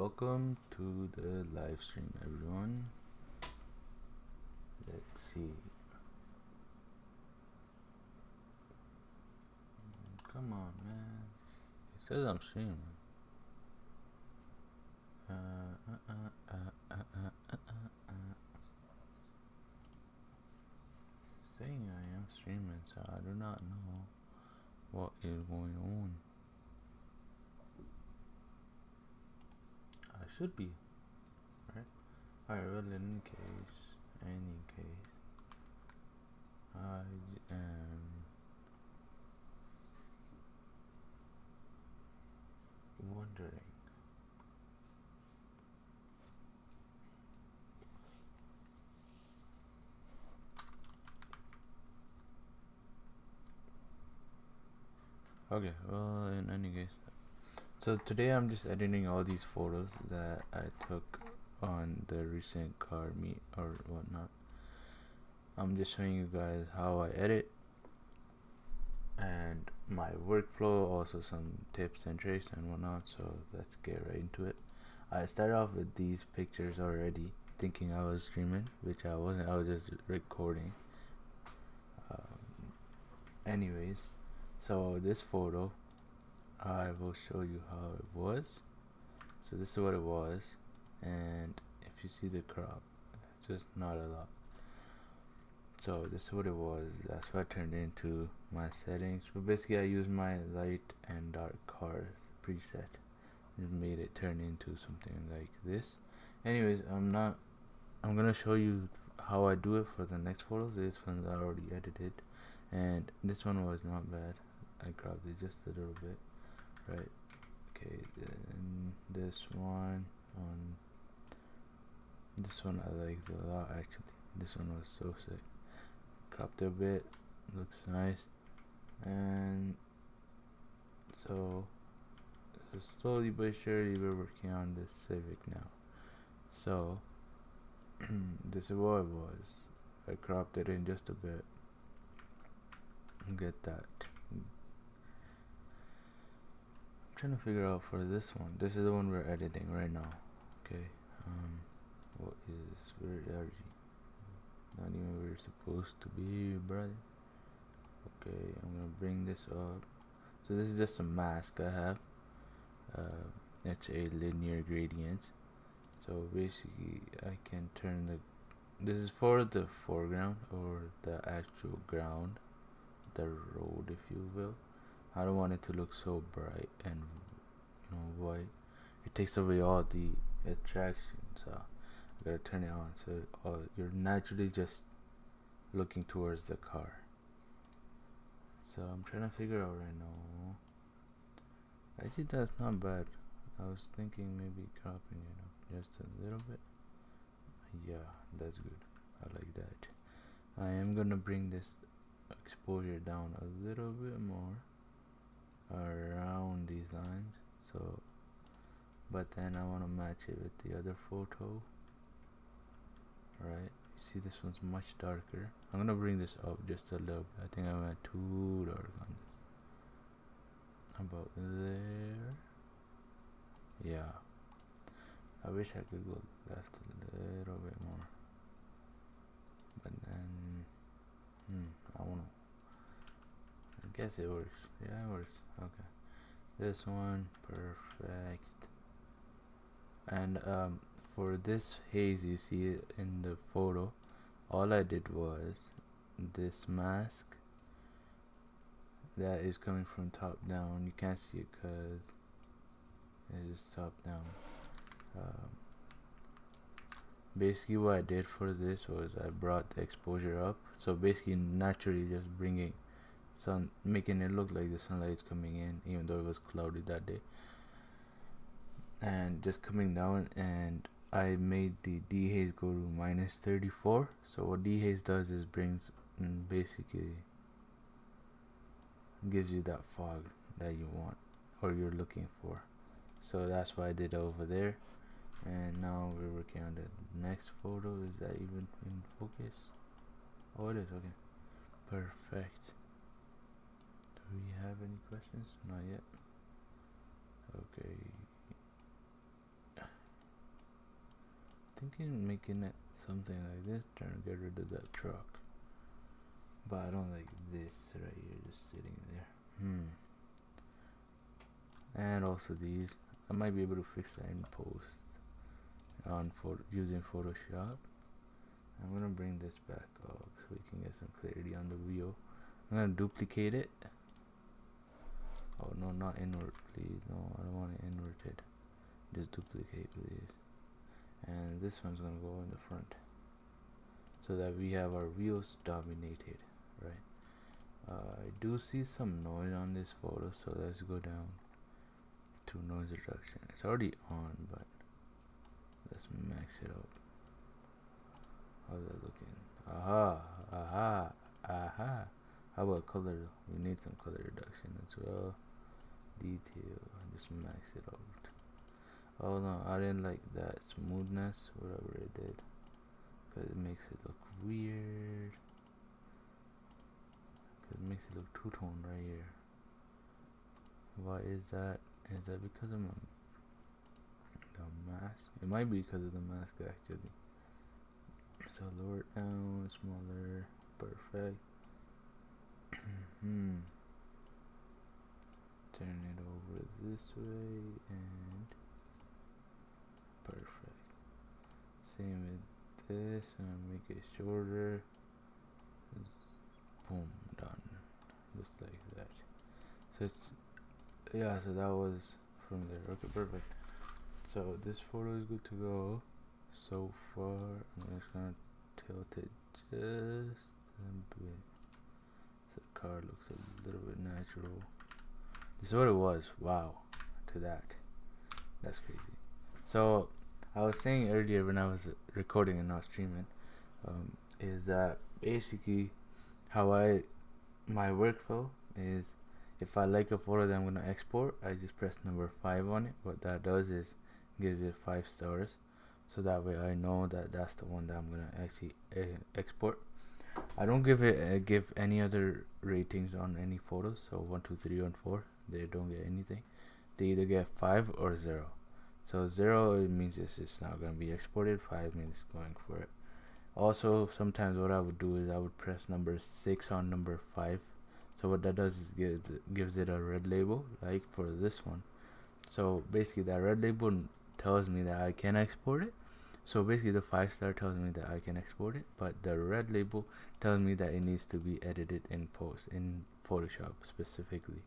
Welcome to the live stream, everyone. Let's see. Come on, man. It says I'm streaming. Saying I am streaming, so I do not know what is going on. I should be, right? Alright, well, in any case, I am wondering. Okay, well, in any case, so today I'm just editing all these photos that I took on the recent car meet or whatnot. I'm just showing you guys how I edit and my workflow, also some tips and tricks and whatnot. So let's get right into it. I started off with these pictures already, thinking I was streaming, which I wasn't. I was just recording. Anyways, so this photo, I will show you how it was. So this is what it was, and if you see the crop, it's just not a lot. So this is what it was. That's what I turned into my settings. But basically I used my light and dark cars preset and made it turn into something like this. Anyways, I'm gonna show you how I do it for the next photos. This one's already edited, and this one was not bad. I cropped it just a little bit, right? Okay, then this one I liked a lot actually. This one was so sick. Cropped it a bit, looks nice, and so slowly but surely we're working on this Civic now. So this is what it was. I cropped it in just a bit. Get that. I'm trying to figure out for this one. This is the one we're editing right now. Okay. What is where are you? Not even where you're supposed to be, brother. Okay, I'm gonna bring this up. So this is just a mask I have. It's a linear gradient. So basically I can turn this is for the foreground or the actual ground, the road if you will. I don't want it to look so bright and white. It takes away all the attraction, so I gotta turn it on so you're naturally just looking towards the car. So I'm trying to figure out right now. Actually, that's not bad. I was thinking maybe cropping it up just a little bit. Yeah, that's good. I like that. I am gonna bring this exposure down a little bit more around these lines. So, but then I want to match it with the other photo. Right? You see, this one's much darker. I'm gonna bring this up just a little bit. I think I went too dark on this. About there. Yeah. I wish I could go left a little bit more. But then, I wanna. I guess it works. Yeah, it works. Okay. This one, perfect. And for this haze you see in the photo, all I did was this mask that is coming from top down. You can't see it because it is top down. Basically what I did for this was I brought the exposure up, so basically naturally just bringing making it look like the sunlight is coming in even though it was cloudy that day, and just coming down, and I made the dehaze go to -34. So what dehaze does is brings basically gives you that fog that you want or you're looking for. So that's what I did over there. And now we're working on the next photo. Is that even in focus? Oh, it is. Okay, perfect. Do we have any questions? Not yet. Okay, thinking making it something like this, trying to get rid of that truck. But I don't like this right here, just sitting there. And also these, I might be able to fix that in post on using Photoshop. I'm gonna bring this back up so we can get some clarity on the wheel. I'm gonna duplicate it. Oh no, not inward, please. No, I don't want it inverted. Just duplicate, please. And this one's gonna go in the front, so that we have our wheels dominated, right? I do see some noise on this photo, so let's go down to noise reduction. It's already on, but let's max it up. How's that looking? Aha. How about color? We need some color reduction as well. Detail, just max it out. Oh no, I didn't like that smoothness, whatever it did, because it makes it look weird. Because it makes it look two-tone right here. Why is that? Is that because of the mask? It might be because of the mask actually. So lower it down, smaller, perfect. Turn it over this way and perfect. Same with this, and make it shorter. Boom, done. Just like that. So it's, yeah, so that was from there. Okay, perfect. So this photo is good to go so far. I'm just gonna tilt it just a bit so the car looks a little bit natural. This is what it was. Wow, to that. That's crazy. So I was saying earlier when I was recording and not streaming, is that basically how my workflow is, if I like a photo that I'm gonna export, I just press number 5 on it. What that does is gives it 5 stars, so that way I know that that's the one that I'm gonna actually export. I don't give any other ratings on any photos. So 1, 2, 3, and 4, they don't get anything. They either get 5 or 0. So 0, it means it's just not gonna be exported. 5 means going for it. Also, sometimes what I would do is I would press number 6 on number 5. So what that does is gives it a red label, like for this one. So basically that red label tells me that I can export it. So basically the 5-star tells me that I can export it, but the red label tells me that it needs to be edited in post, in Photoshop specifically.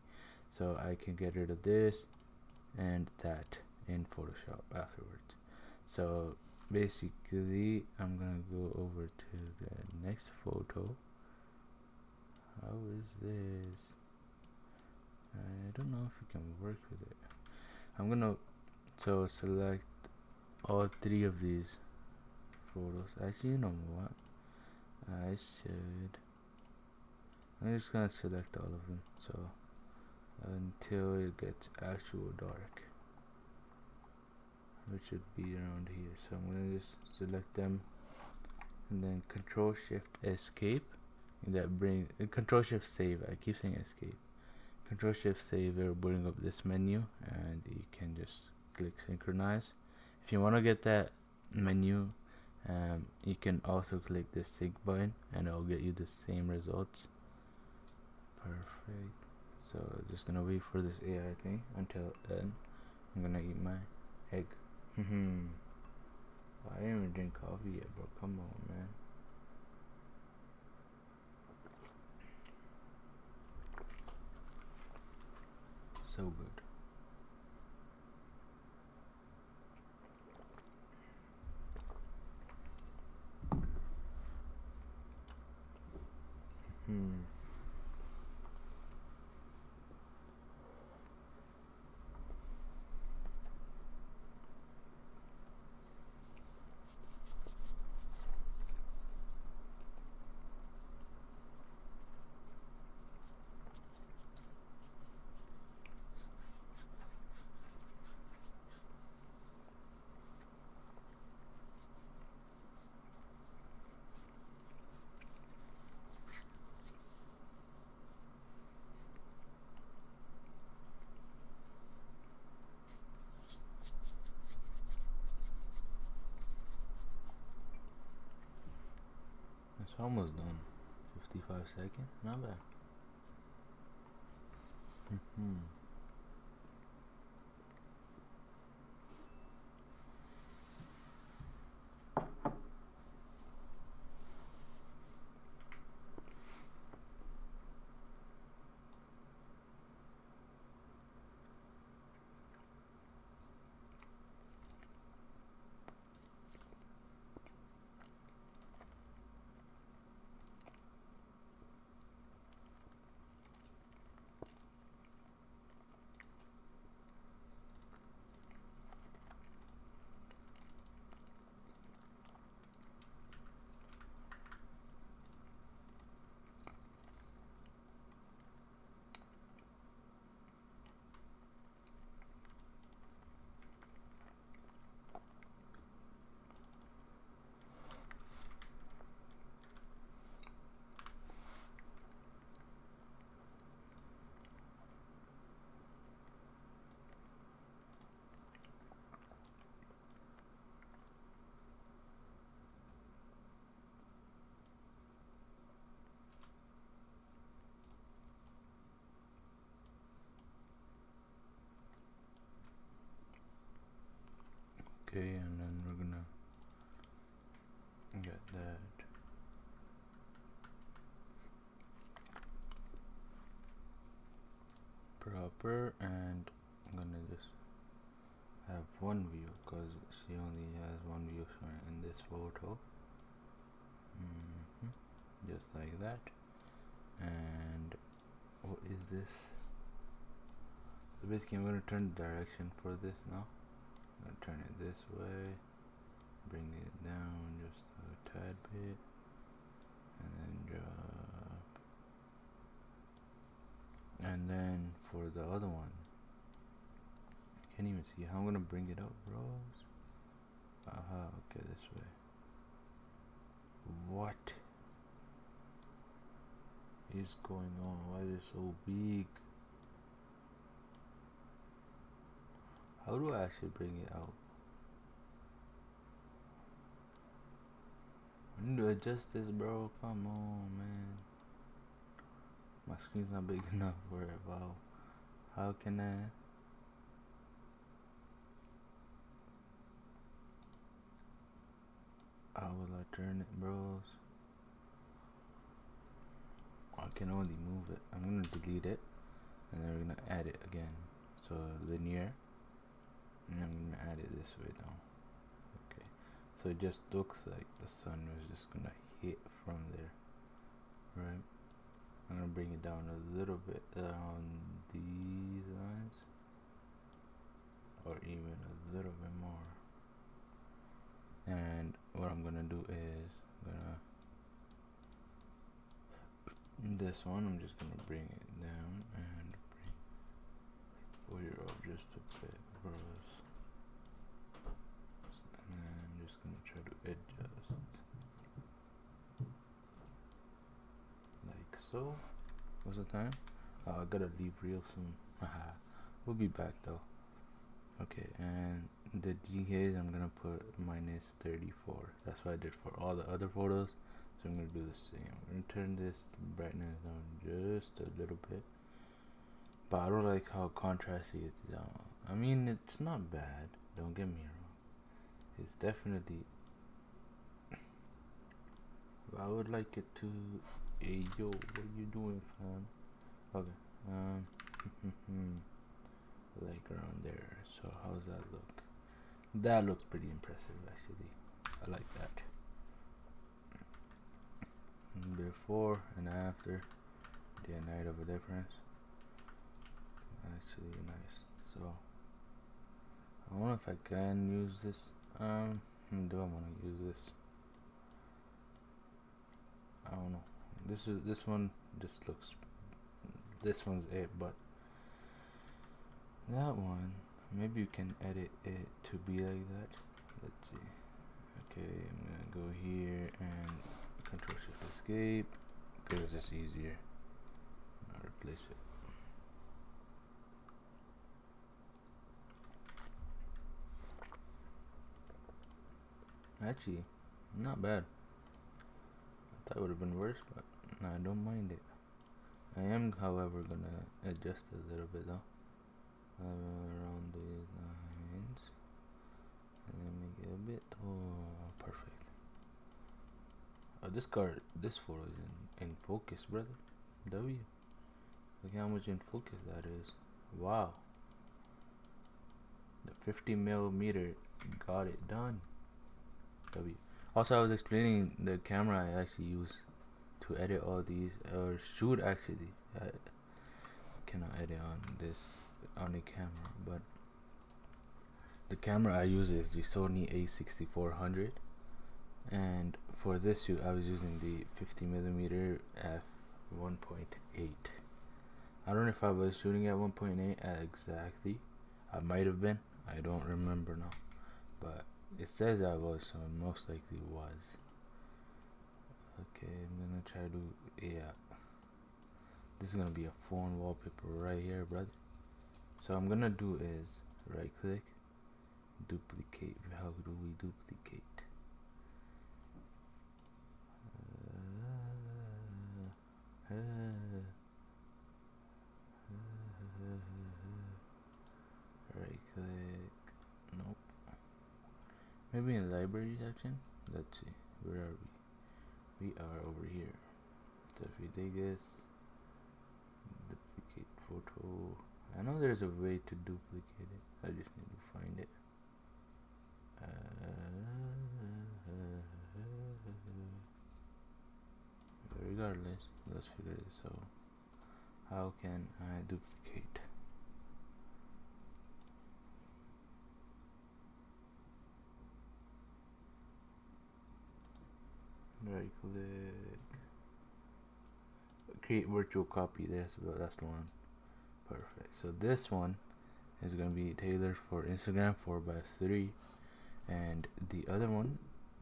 So I can get rid of this and that in Photoshop afterwards. So basically I'm gonna go over to the next photo. How is this? I don't know if you can work with it. I'm gonna select all 3 of these photos. Actually, you know what? I'm just gonna select all of them, so until it gets actual dark, which should be around here. So I'm gonna just select them and then Control Shift Escape, and that bring Control Shift Save. I keep saying escape. Control Shift Save will bring up this menu, and you can just click synchronize. If you want to get that menu, you can also click this sync button and it'll get you the same results. Perfect. So just gonna wait for this AI thing until then. I'm gonna eat my egg. I didn't even drink coffee yet, bro. Come on, man. So good. Almost done. 55 seconds, not bad. Okay, and then we're gonna get that. Proper, and I'm gonna just have one view because she only has one view showing in this photo. Just like that. And what is this? So basically I'm gonna turn the direction for this now. I'm gonna turn it this way, bring it down just a tad bit, and then drop. And then for the other one, can't even see how I'm gonna bring it up, bros. Okay, this way. What is going on? Why is it so big? How do I actually bring it out? I need to adjust this, bro. Come on, man. My screen's not big enough for it. Wow. How can I? How will I turn it, bros? I can only move it. I'm gonna delete it, and then we're gonna add it again. So linear, and I'm gonna add it this way now. Okay. So it just looks like the sun was just gonna hit from there, right? I'm gonna bring it down a little bit around these lines, or even a little bit more. And what I'm gonna do is this one I'm just gonna bring it down and bring it up just a bit, bros. And then I'm just gonna try to adjust like so. What's the time? I gotta leave real soon. We'll be back though. Okay, and the DKs I'm gonna put minus 34. That's what I did for all the other photos. So I'm gonna do the same. I'm gonna turn this brightness down just a little bit. But I don't like how contrasty it's down. I mean, it's not bad. Don't get me wrong. It's definitely. I would like it to. Hey yo, what you doing, fam? Okay. Like around there. So how's that look? That looks pretty impressive, actually. I like that. Before and after, day and night of a difference. Actually nice. So I wonder if I can use this. Do I want to use this? I don't know. This one just looks. This one's it, but that one maybe you can edit it to be like that. Let's see. Okay, I'm gonna go here and Control Shift Escape because it's just easier. I'll replace it. Actually, not bad. That would have been worse, but I don't mind it. I am, however, gonna adjust a little bit though, around these lines, and then make it a bit. Oh, perfect. Oh, this photo is in focus, brother. W. Look how much in focus that is. Wow. The 50 millimeter got it done. W. Also, I was explaining the camera I actually use to edit all these, or shoot actually. I cannot edit on the camera, but the camera I use is the Sony A6400, and for this shoot I was using the 50mm f1.8. I don't know if I was shooting at 1.8 exactly. I might have been. I don't remember now, but it says I was, so most likely was. Okay, I'm gonna try to, yeah. This is gonna be a phone wallpaper right here, brother. So I'm gonna do is right click, duplicate. How do we duplicate? Right click. Nope. Maybe in library section. Let's see. Where are we? We are over here. So if we take this, duplicate photo. I know there's a way to duplicate it. I just need to find it. Regardless, let's figure this out. How can I duplicate? Right click, create virtual copy. That's the one. Perfect. So this one is going to be tailored for Instagram 4:3, and the other one,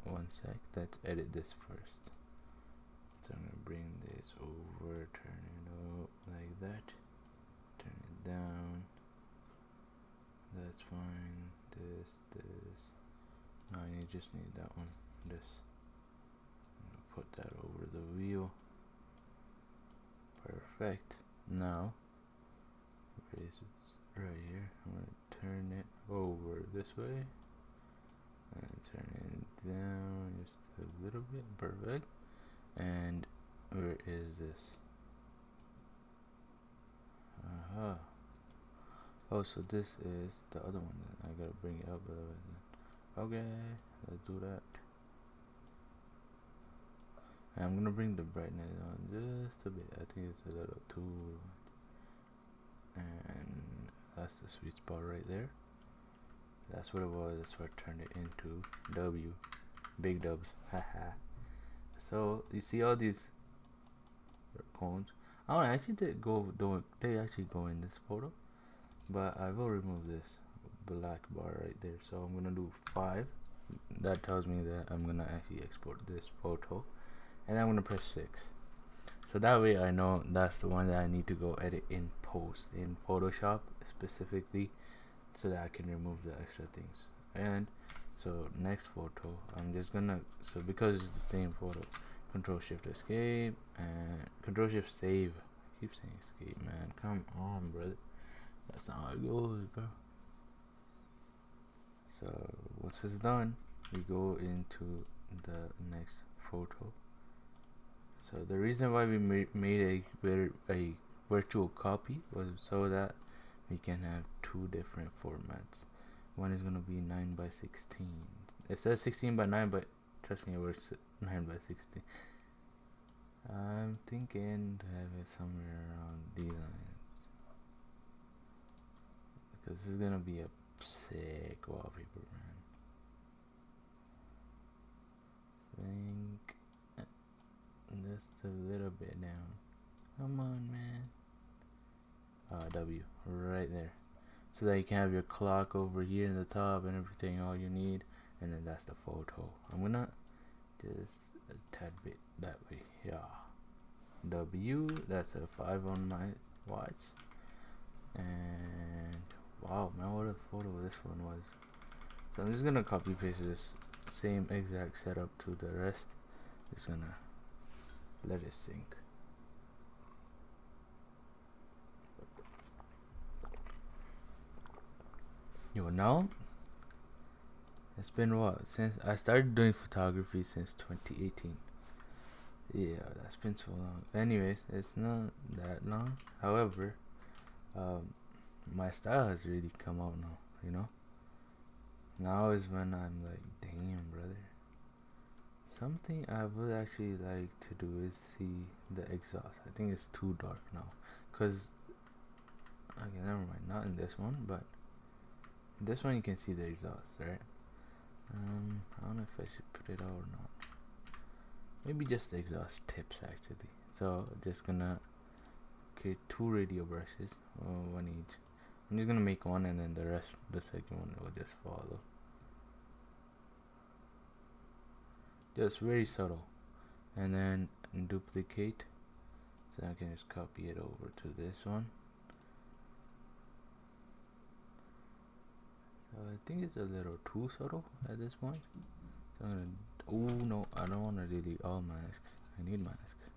one sec, let's edit this first. So I'm going to bring this over, turn it up like that, turn it down. That's fine. This. No, I just need that one. This. Put that over the wheel. Perfect. Now, where is it? Right here. I'm gonna turn it over this way and turn it down just a little bit. Perfect. And where is this? Oh, so this is the other one. Then I gotta bring it up. Okay, let's do that. And I'm gonna bring the brightness on just a bit. I think it's a little too, and that's the sweet spot right there. That's what it was. That's what I turned it into. W, big dubs. Haha. So you see all these cones. I don't know, actually they actually go in this photo, but I will remove this black bar right there. So I'm gonna do 5. That tells me that I'm gonna actually export this photo. And I'm gonna press 6, so that way I know that's the one that I need to go edit in post in Photoshop specifically, so that I can remove the extra things. And so next photo, I'm just gonna, so because it's the same photo, Control Shift Escape and Control Shift Save. I keep saying escape, man. Come on, brother. That's not how it goes, bro. So once it's done, we go into the next photo. So the reason why we made a virtual copy was so that we can have 2 different formats. One is going to be 9:16. It says 16:9, but trust me, it works 9:16. I'm thinking to have it somewhere around these lines, because this is going to be a sick wallpaper, man. Think just a little bit down. Come on, man. W right there, so that you can have your clock over here in the top and everything, all you need, and then that's the photo. I'm gonna just a tad bit that way. Yeah. W, that's a 5 on my watch. And wow, man, what a photo this one was. So I'm just gonna copy paste this same exact setup to the rest. Just gonna Let it sink. Yo, now it's been what since I started doing photography since 2018. Yeah, that's been so long. Anyways, it's not that long. However, my style has really come out now. You know, now is when I'm like, damn, brother. Something I would actually like to do is see the exhaust. I think it's too dark now, cause okay, never mind. Not in this one, but this one you can see the exhaust, right? I don't know if I should put it out or not. Maybe just the exhaust tips actually. So just gonna create 2 radio brushes, one each. I'm just gonna make one, and then the second one will just follow. Just very subtle, and then duplicate. So I can just copy it over to this one. So I think it's a little too subtle at this point. So I'm gonna. Oh no, I don't want to delete all masks. I need masks.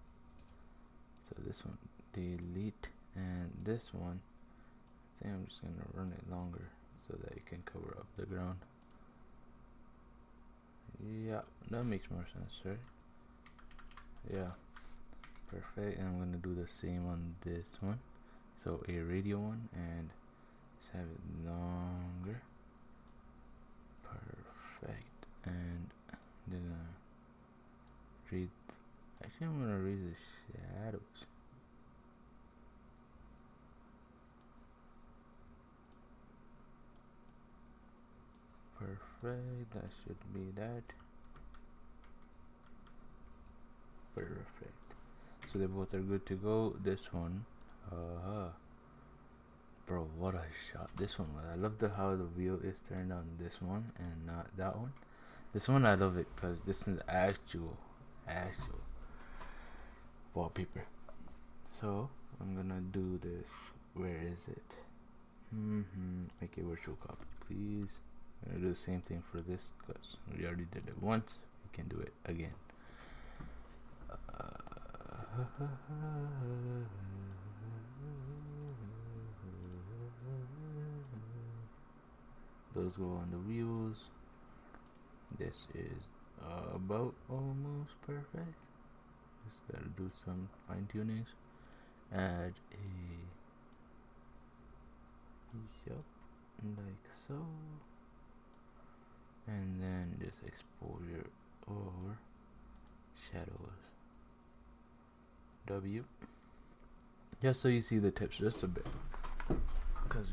So this one, delete, and this one, I think I'm just gonna run it longer so that it can cover up the ground. Yeah, that makes more sense, right? Yeah, perfect. And I'm gonna do the same on this one. So a radio one, and just have it longer. Perfect. And then read. Actually, I'm gonna read the shadows. Perfect. That should be that. Perfect. So they both are good to go. This one, bro, what a shot! This one, I love how the wheel is turned on this one and not that one. This one I love it because this is actual wallpaper. So I'm gonna do this. Where is it? Make a virtual copy, please. I'm gonna do the same thing for this because we already did it once. We can do it again. Those go on the wheels. This is about almost perfect. Just gotta do some fine tunings. Add a yup, like so, and then just exposure or shadows. W. Just so you see the tips just a bit, because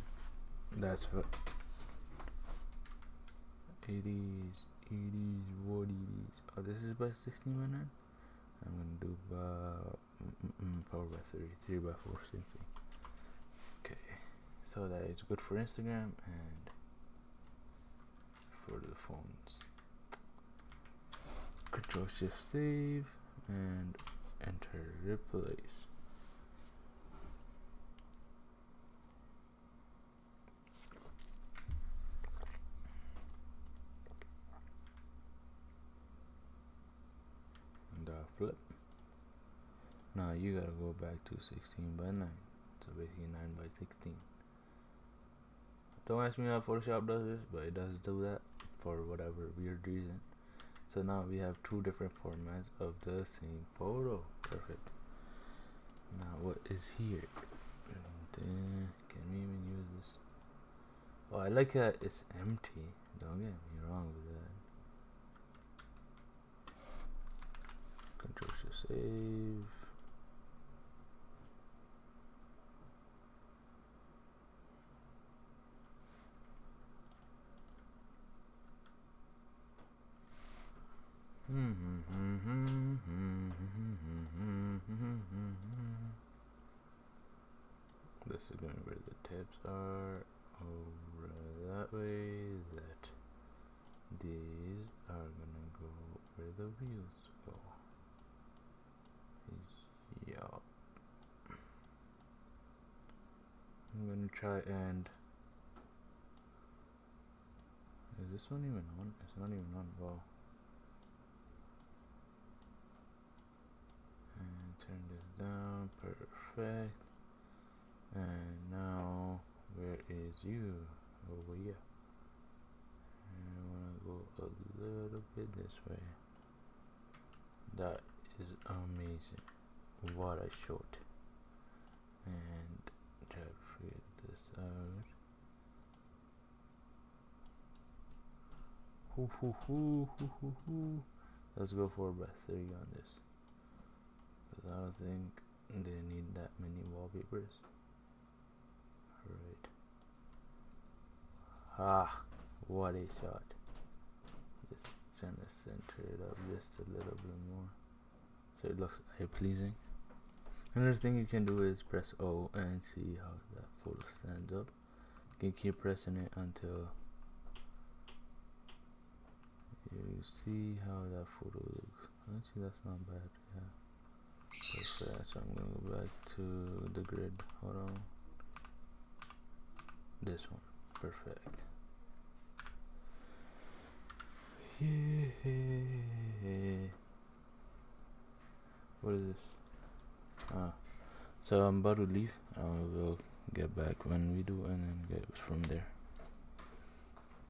that's what it is. What it is. Oh, this is by 16 by 9. I'm gonna do about 4 by 3, 3 by 4, same thing. Okay, so that it's good for Instagram and for the phones. Control Shift Save and enter replace. Flip. Now you gotta go back to 16 by 9. So basically 9 by 16. Don't ask me how Photoshop does this, but it does do that for whatever weird reason. So now we have 2 different formats of the same photo. Perfect. Now what is here? Can we even use this? Oh, I like that it's empty. Don't get me wrong with that. Control Shift Save. This is going where the tips are, over that way, that these are gonna go where the wheels go. Yup. I'm gonna try and is this one even on? It's not even on. Wow. And down, perfect. And now, where is you? Over here. And I wanna go a little bit this way. That is amazing. What a shot. And try to figure this out. Let's go for about 30 on this. Because I don't think they need that many wallpapers. Alright. Ah, what a shot. Just trying to center it up just a little bit more so it looks eye pleasing. Another thing you can do is press O and see how that photo stands up. You can keep pressing it until you see how that photo looks. Actually, that's not bad. Yeah. Perfect. So I'm gonna go back to the grid. Hold on. This one. Perfect. Yeah. What is this? So I'm about to leave. I'll go get back when we do and then get from there.